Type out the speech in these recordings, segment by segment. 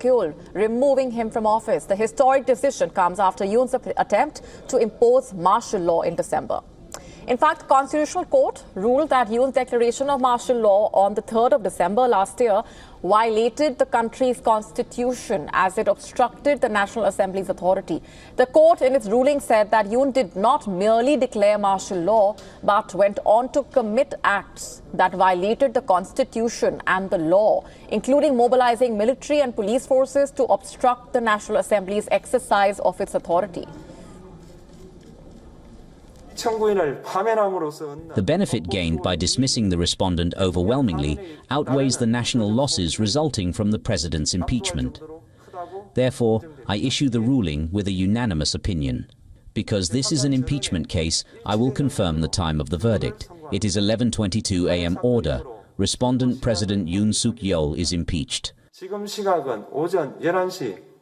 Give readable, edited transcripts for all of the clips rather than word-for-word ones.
Yeol, removing him from office. The historic decision comes after Yoon's attempt to impose martial law in December. In fact, the Constitutional Court ruled that Yoon's declaration of martial law on the 3rd of December last year violated the country's constitution as it obstructed the National Assembly's authority. The court in its ruling said that Yoon did not merely declare martial law but went on to commit acts that violated the constitution and the law, including mobilizing military and police forces to obstruct the National Assembly's exercise of its authority. The benefit gained by dismissing the respondent overwhelmingly outweighs the national losses resulting from the president's impeachment. Therefore, I issue the ruling with a unanimous opinion. Because this is an impeachment case, I will confirm the time of the verdict. It is 11:22 a.m. order. Respondent President Yoon Suk Yeol is impeached. 지금 시각은 오전 11시.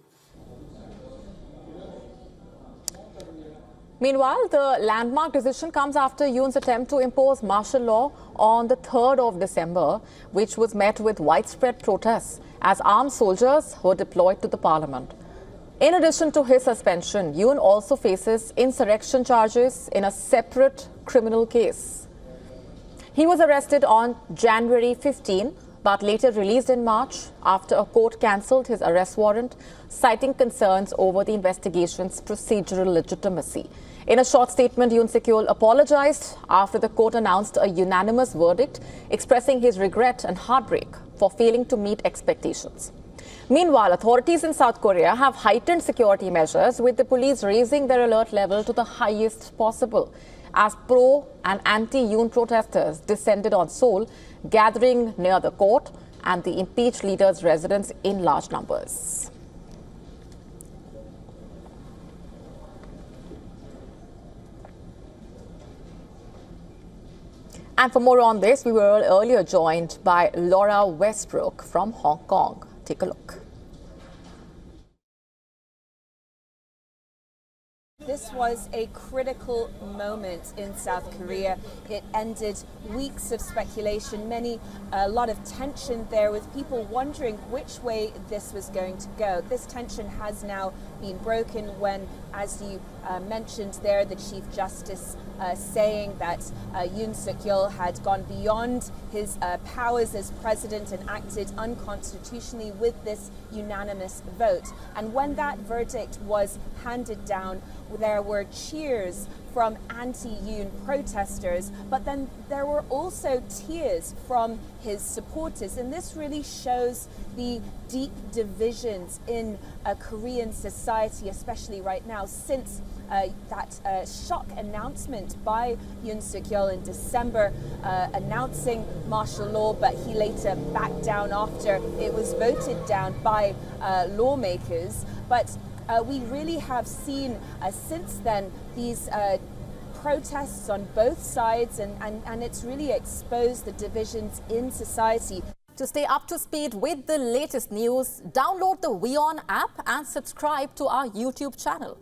Meanwhile, the landmark decision comes after Yoon's attempt to impose martial law on the 3rd of December, which was met with widespread protests as armed soldiers were deployed to the parliament. In addition to his suspension, Yoon also faces insurrection charges in a separate criminal case. He was arrested on January 15, but later released in March after a court cancelled his arrest warrant, citing concerns over the investigation's procedural legitimacy. In a short statement, Yoon Suk Yeol apologized after the court announced a unanimous verdict, expressing his regret and heartbreak for failing to meet expectations. Meanwhile, authorities in South Korea have heightened security measures, with the police raising their alert level to the highest possible as pro- and anti-Yoon protesters descended on Seoul, gathering near the court and the impeached leader's residence in large numbers. And for more on this, we were earlier joined by Laura Westbrook from Hong Kong. Take a look. This was a critical moment in South Korea. It ended weeks of speculation, a lot of tension there, with people wondering which way this was going to go. This tension has now been broken when, as you mentioned there, the Chief Justice saying that Yoon Suk Yeol had gone beyond his powers as president and acted unconstitutionally with this unanimous vote. And when that verdict was handed down, there were cheers from anti-Yoon protesters, but then there were also tears from his supporters. And this really shows the deep divisions in Korean society, especially right now, since that shock announcement by Yoon Suk Yeol in December announcing martial law, but he later backed down after it was voted down by lawmakers. But we really have seen since then these protests on both sides, and it's really exposed the divisions in society. To stay up to speed with the latest news, download the WION app and subscribe to our YouTube channel.